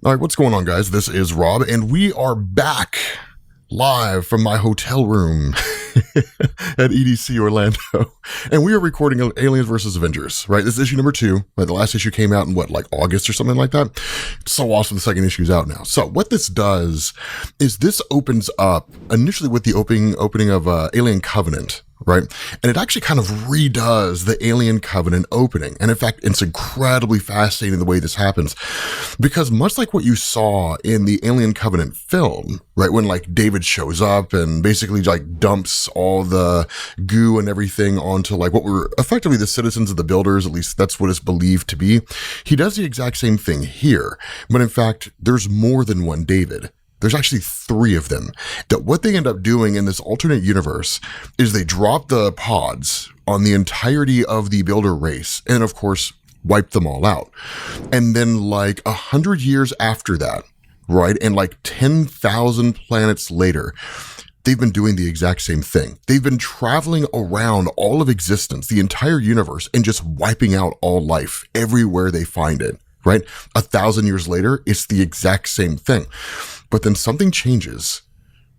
All right, what's going on, guys? This is Rob, and we are back live from my hotel room at EDC Orlando. And we are recording Aliens vs. Avengers, right? This is issue number 2. Right? The last issue came out in August or something like that? It's so awesome the second issue's out now. So what this does is this opens up initially with the opening of Alien Covenant, right? And it actually kind of redoes the Alien Covenant opening. And in fact, it's incredibly fascinating the way this happens, because much like what you saw in the Alien Covenant film, right? When David shows up and basically dumps all the goo and everything onto what were effectively the citizens of the builders, at least that's what it's believed to be. He does the exact same thing here. But in fact, there's more than one David. There's actually 3 of them. That what they end up doing in this alternate universe is they drop the pods on the entirety of the builder race and, of course, wipe them all out. And then 100 years after that, right, and 10,000 planets later, they've been doing the exact same thing. They've been traveling around all of existence, the entire universe, and just wiping out all life everywhere they find it, right? 1,000 years later, it's the exact same thing. But then something changes,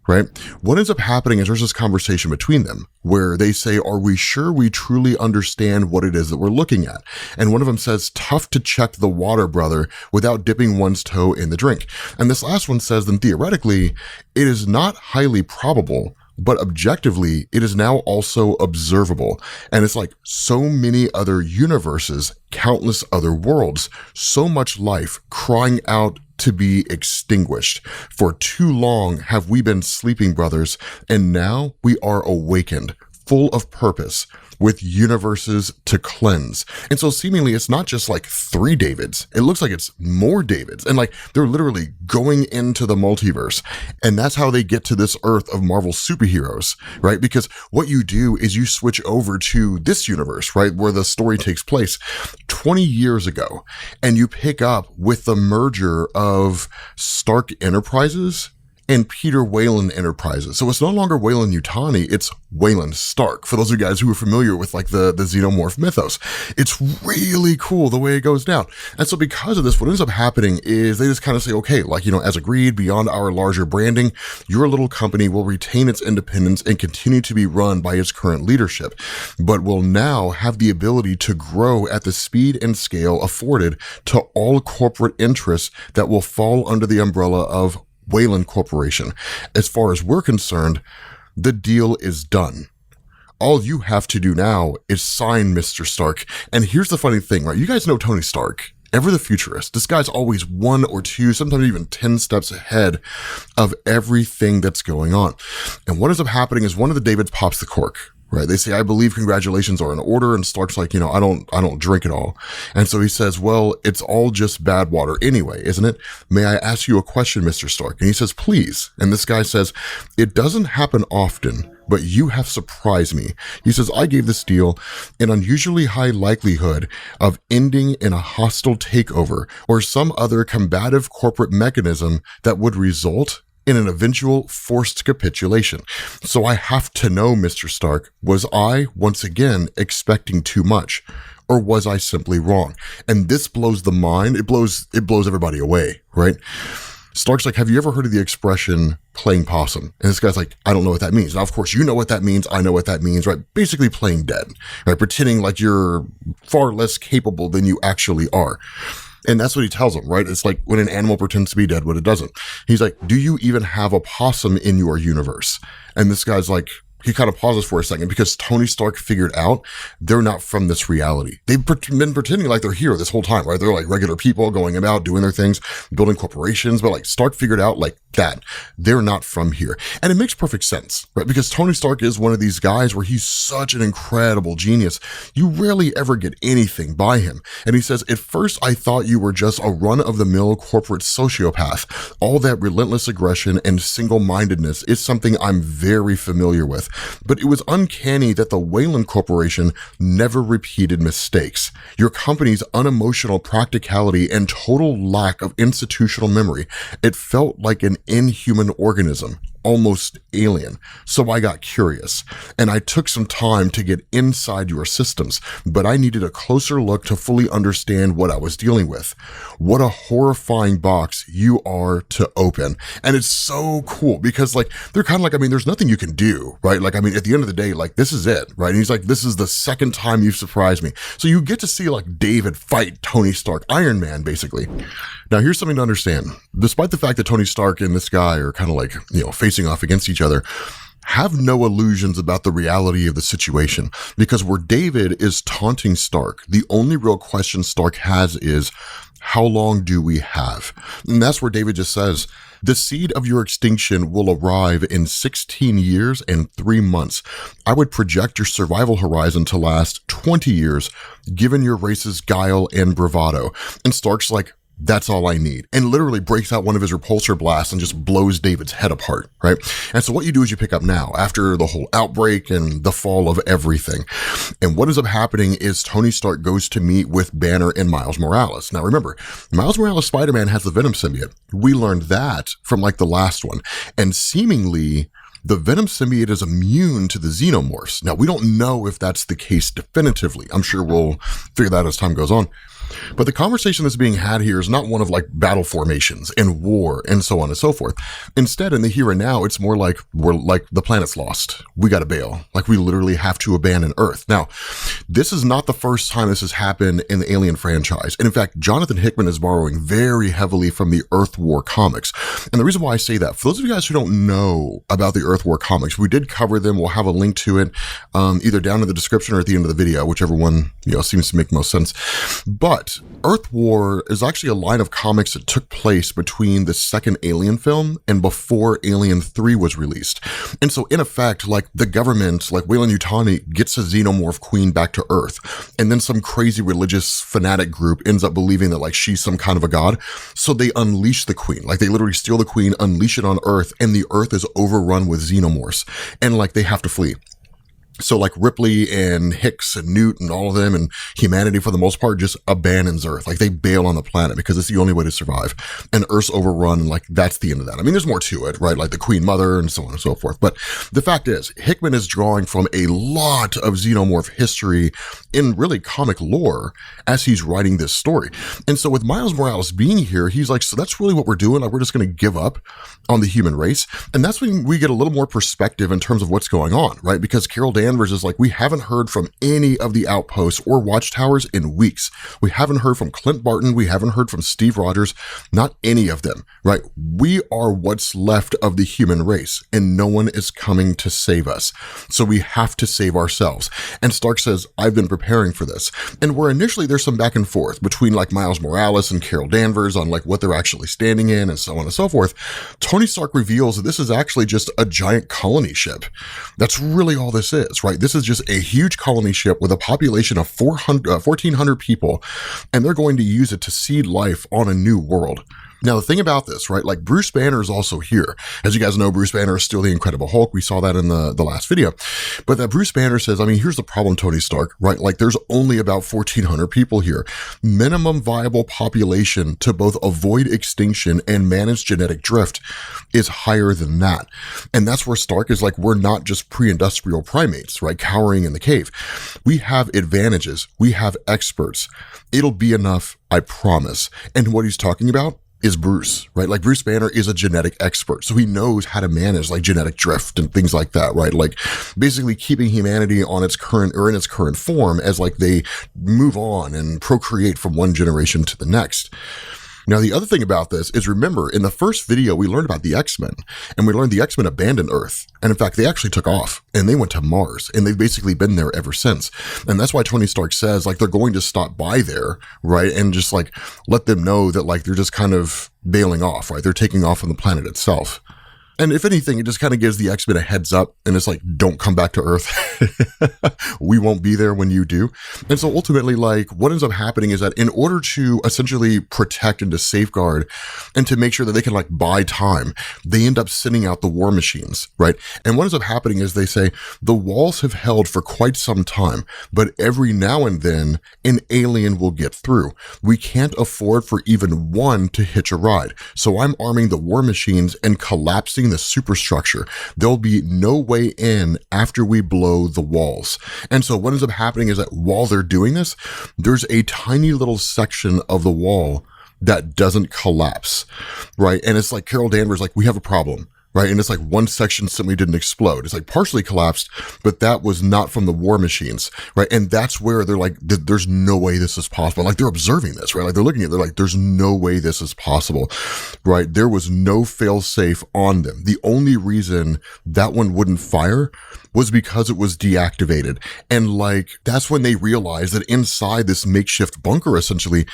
right? What ends up happening is there's this conversation between them where they say, are we sure we truly understand what it is that we're looking at? And one of them says, tough to check the water, brother, without dipping one's toe in the drink. And this last one says, then theoretically, it is not highly probable, but objectively, it is now also observable. And it's so many other universes, countless other worlds, so much life crying out to be extinguished. For too long have we been sleeping, brothers, and now we are awakened, full of purpose, with universes to cleanse. And so seemingly it's not just 3 Davids. It looks like it's more Davids. And they're literally going into the multiverse. And that's how they get to this Earth of Marvel superheroes, right? Because what you do is you switch over to this universe, right? Where the story takes place 20 years ago. And you pick up with the merger of Stark Enterprises and Peter Weyland Enterprises. So it's no longer Weyland-Yutani, it's Weyland Stark. For those of you guys who are familiar with the Xenomorph mythos, it's really cool the way it goes down. And so because of this, what ends up happening is they just kind of say, okay, as agreed, beyond our larger branding, your little company will retain its independence and continue to be run by its current leadership, but will now have the ability to grow at the speed and scale afforded to all corporate interests that will fall under the umbrella of Weyland Corporation. As far as we're concerned, the deal is done. All you have to do now is sign, Mr. Stark. And here's the funny thing, right? You guys know Tony Stark, ever the futurist. This guy's always 1 or 2, sometimes even 10 steps ahead of everything that's going on. And what ends up happening is one of the Davids pops the cork. Right. They say, I believe congratulations are in order. And Stark's I don't drink it all. And so he says, well, it's all just bad water anyway, isn't it? May I ask you a question, Mr. Stark? And he says, please. And this guy says, it doesn't happen often, but you have surprised me. He says, I gave this deal an unusually high likelihood of ending in a hostile takeover or some other combative corporate mechanism that would result in an eventual forced capitulation. So I have to know, Mr. Stark, was I, once again, expecting too much? Or was I simply wrong? And this blows the mind. It blows everybody away, right? Stark's have you ever heard of the expression playing possum? And this guy's I don't know what that means. Now, of course, you know what that means. I know what that means, right? Basically playing dead, right? Pretending you're far less capable than you actually are. And that's what he tells him, right? It's when an animal pretends to be dead when it doesn't. He's do you even have a possum in your universe? And this guy's he kind of pauses for a second because Tony Stark figured out they're not from this reality. They've been pretending they're here this whole time, right? They're regular people going about, doing their things, building corporations. But Stark figured out that they're not from here. And it makes perfect sense, right? Because Tony Stark is one of these guys where he's such an incredible genius. You rarely ever get anything by him. And he says, at first I thought you were just a run-of-the-mill corporate sociopath. All that relentless aggression and single-mindedness is something I'm very familiar with. But it was uncanny that the Weyland Corporation never repeated mistakes. Your company's unemotional practicality and total lack of institutional memory, it felt like an inhuman organism. almost alien. So I got curious, and I took some time to get inside your systems, but I needed a closer look to fully understand what I was dealing with. What a horrifying box you are to open. And it's so cool because like, they're kind of like, I mean, there's nothing you can do, right? Like, I mean, at the end of the day, like, this is it, right? And he's like, this is the second time you've surprised me. So you get to see like David fight Tony Stark, Iron Man, basically. Now, here's something to understand. Despite the fact that Tony Stark and this guy are kind of like, facing off against each other, have no illusions about the reality of the situation, because where David is taunting Stark, the only real question Stark has is, how long do we have? And that's where David just says, the seed of your extinction will arrive in 16 years and 3 months. I would project your survival horizon to last 20 years, given your race's guile and bravado. And Stark's like, that's all I need. And literally breaks out one of his repulsor blasts and just blows David's head apart, right? And so what you do is you pick up now after the whole outbreak and the fall of everything. And what ends up happening is Tony Stark goes to meet with Banner and Miles Morales. Now remember, Miles Morales Spider-Man has the Venom symbiote. We learned that from like the last one. And seemingly, the Venom symbiote is immune to the Xenomorphs. Now, we don't know if that's the case definitively. I'm sure we'll figure that out as time goes on. But the conversation that's being had here is not one of like battle formations and war and so on and so forth. Instead, in the here and now, it's more like we're like the planet's lost. We got to bail. Like we literally have to abandon Earth. Now, this is not the first time this has happened in the Alien franchise. And in fact, Jonathan Hickman is borrowing very heavily from the Earth War comics. And the reason why I say that, for those of you guys who don't know about the Earth War comics, we did cover them. We'll have a link to it either down in the description or at the end of the video, whichever one seems to make most sense. But Earth War is actually a line of comics that took place between the second Alien film and before Alien 3 was released. And so in effect, like the government, like Weyland-Yutani gets a xenomorph queen back to Earth. And then some crazy religious fanatic group ends up believing that like she's some kind of a god. So they unleash the queen. Like they literally steal the queen, unleash it on Earth, and the Earth is overrun with xenomorphs. And like they have to flee. So like Ripley and Hicks and Newt and all of them and humanity for the most part just abandons Earth. Like they bail on the planet because it's the only way to survive. And Earth's overrun and like that's the end of that. I mean, there's more to it, right? Like the Queen Mother and so on and so forth. But the fact is, Hickman is drawing from a lot of xenomorph history in really comic lore as he's writing this story. And so with Miles Morales being here, he's like, so that's really what we're doing. Like we're just going to give up on the human race. And that's when we get a little more perspective in terms of what's going on, right? Because Carol Danvers is like, we haven't heard from any of the outposts or watchtowers in weeks. We haven't heard from Clint Barton. We haven't heard from Steve Rogers, not any of them, right? We are what's left of the human race and no one is coming to save us. So we have to save ourselves. And Stark says, I've been preparing for this. And where initially there's some back and forth between like Miles Morales and Carol Danvers on like what they're actually standing in and so on and so forth, Tony Stark reveals that this is actually just a giant colony ship. That's really all this is, right? This is just a huge colony ship with a population of 1,400 people, and they're going to use it to seed life on a new world. Now, the thing about this, right, like Bruce Banner is also here. As you guys know, Bruce Banner is still the Incredible Hulk. We saw that in the last video. But that Bruce Banner says, I mean, here's the problem, Tony Stark, right? Like there's only about 1,400 people here. Minimum viable population to both avoid extinction and manage genetic drift is higher than that. And that's where Stark is like, we're not just pre-industrial primates, right, cowering in the cave. We have advantages. We have experts. It'll be enough, I promise. And what he's talking about is Bruce, right? Like Bruce Banner is a genetic expert. So he knows how to manage like genetic drift and things like that, right? Like basically keeping humanity on its current or in its current form as like they move on and procreate from one generation to the next. Now, the other thing about this is, remember, in the first video, we learned about the X-Men, and we learned the X-Men abandoned Earth. And in fact, they actually took off, and they went to Mars, and they've basically been there ever since. And that's why Tony Stark says, like, they're going to stop by there, right, and just, like, let them know that, like, they're just kind of bailing off, right? They're taking off on the planet itself. And if anything, it just kind of gives the X-Men a heads up, and it's like, don't come back to Earth. We won't be there when you do. And so ultimately, like, what ends up happening is that in order to essentially protect and to safeguard and to make sure that they can like buy time, they end up sending out the war machines, right? And what ends up happening is they say, the walls have held for quite some time, but every now and then an alien will get through. We can't afford for even one to hitch a ride. So I'm arming the war machines and collapsing protecting the superstructure. There'll be no way in after we blow the walls. And so what ends up happening is that while they're doing this, there's a tiny little section of the wall that doesn't collapse, right? And it's like Carol Danvers, like, we have a problem. Right. And it's like one section simply didn't explode. It's like partially collapsed, but that was not from the war machines. Right. And that's where they're like, there's no way this is possible. Like, they're observing this, right? Like, they're looking at it, they're like, there's no way this is possible. Right. There was no fail safe on them. The only reason that one wouldn't fire was because it was deactivated. And like, that's when they realized that inside this makeshift bunker, essentially,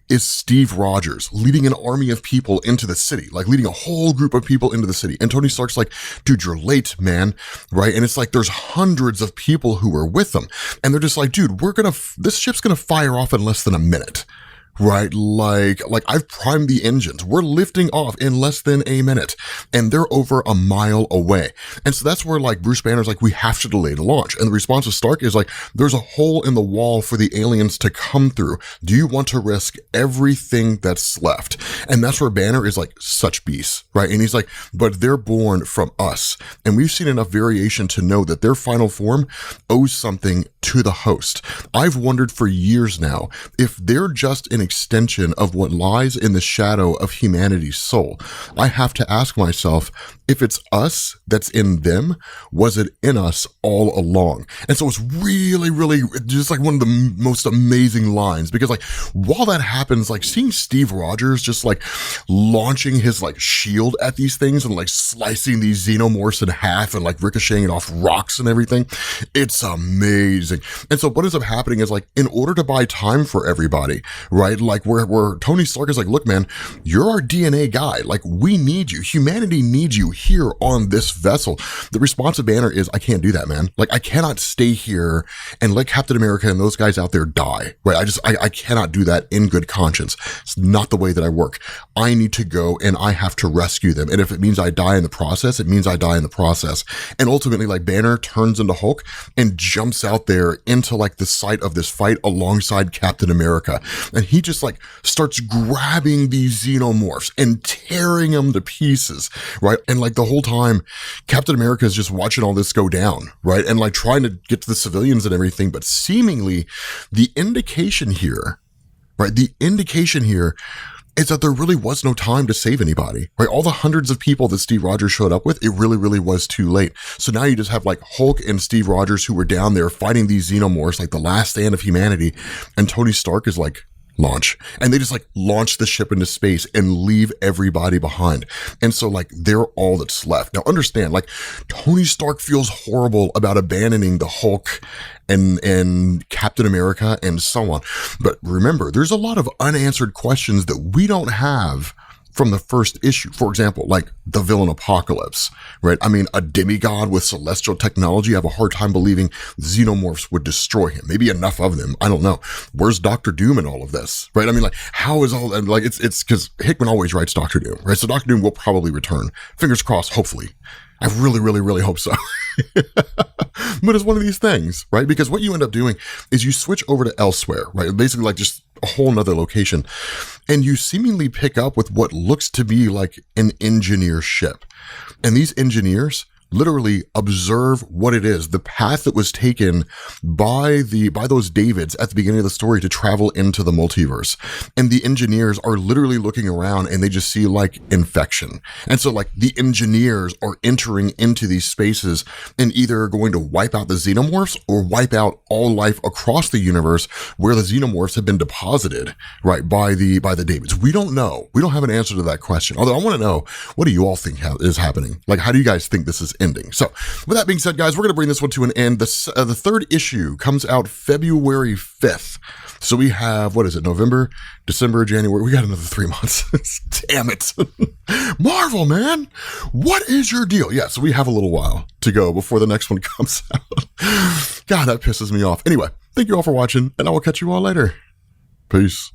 is Steve Rogers leading an army of people into the city, like leading a whole group of people into the city. And Tony Stark's like, dude, you're late, man. Right. And it's like, there's hundreds of people who are with them. And they're just like, dude, this ship's going to fire off in less than a minute. Right? Like I've primed the engines. We're lifting off in less than a minute, and they're over a mile away. And so that's where like Bruce Banner's like, we have to delay the launch. And the response of Stark is like, there's a hole in the wall for the aliens to come through. Do you want to risk everything that's left? And that's where Banner is like, such beasts, right? And he's like, but they're born from us. And we've seen enough variation to know that their final form owes something to the host. I've wondered for years now if they're just an extension of what lies in the shadow of humanity's soul. I have to ask myself, if it's us that's in them, was it in us all along? And so it's really, really just like one of the most amazing lines, because like while that happens, like seeing Steve Rogers just like launching his like shield at these things and like slicing these xenomorphs in half and like ricocheting it off rocks and everything, it's amazing. And so what ends up happening is like, in order to buy time for everybody, right? Like where Tony Stark is like, look, man, you're our DNA guy. Like, we need you. Humanity needs you here on this vessel. The response of Banner is, I can't do that, man. Like, I cannot stay here and let Captain America and those guys out there die, right? I cannot do that in good conscience. It's not the way that I work. I need to go and I have to rescue them. And if it means I die in the process, it means I die in the process. And ultimately, like, Banner turns into Hulk and jumps out there into like the site of this fight alongside Captain America. And he just like starts grabbing these xenomorphs and tearing them to pieces, right? And like the whole time, Captain America is just watching all this go down, right? And like trying to get to the civilians and everything. But seemingly the indication here, right? The indication here is that there really was no time to save anybody, right? All the hundreds of people that Steve Rogers showed up with, it really, really was too late. So now you just have like Hulk and Steve Rogers who were down there fighting these xenomorphs, like the last stand of humanity. And Tony Stark is like, launch. And they just like launch the ship into space and leave everybody behind. And so like, they're all that's left. Now understand, like, Tony Stark feels horrible about abandoning the Hulk and Captain America and so on. But remember, there's a lot of unanswered questions that we don't have from the first issue. For example, like the villain Apocalypse, right? I mean, a demigod with celestial technology. I have a hard time believing xenomorphs would destroy him. Maybe enough of them. I don't know. Where's Dr. Doom in all of this, right? I mean, like, how is all that? Like, it's because Hickman always writes Dr. Doom, right? So Dr. Doom will probably return. Fingers crossed, hopefully. I really, really, really hope so. But it's one of these things, right? Because what you end up doing is you switch over to elsewhere, right? Basically like just a whole nother location. And you seemingly pick up with what looks to be like an engineer ship. And these engineers literally observe what it is, the path that was taken by those Davids at the beginning of the story to travel into the multiverse. And the engineers are literally looking around and they just see like infection. And so like the engineers are entering into these spaces and either going to wipe out the xenomorphs or wipe out all life across the universe where the xenomorphs have been deposited, right, by the Davids. We don't know. We don't have an answer to that question. Although I want to know, what do you all think is happening? Like, how do you guys think this is ending? So with that being said, guys, we're going to bring this one to an end. The third issue comes out February 5th. So we have, what is it? November, December, January. We got another 3 months. Damn it. Marvel, man. What is your deal? Yeah. So we have a little while to go before the next one comes out. God, that pisses me off. Anyway, thank you all for watching and I will catch you all later. Peace.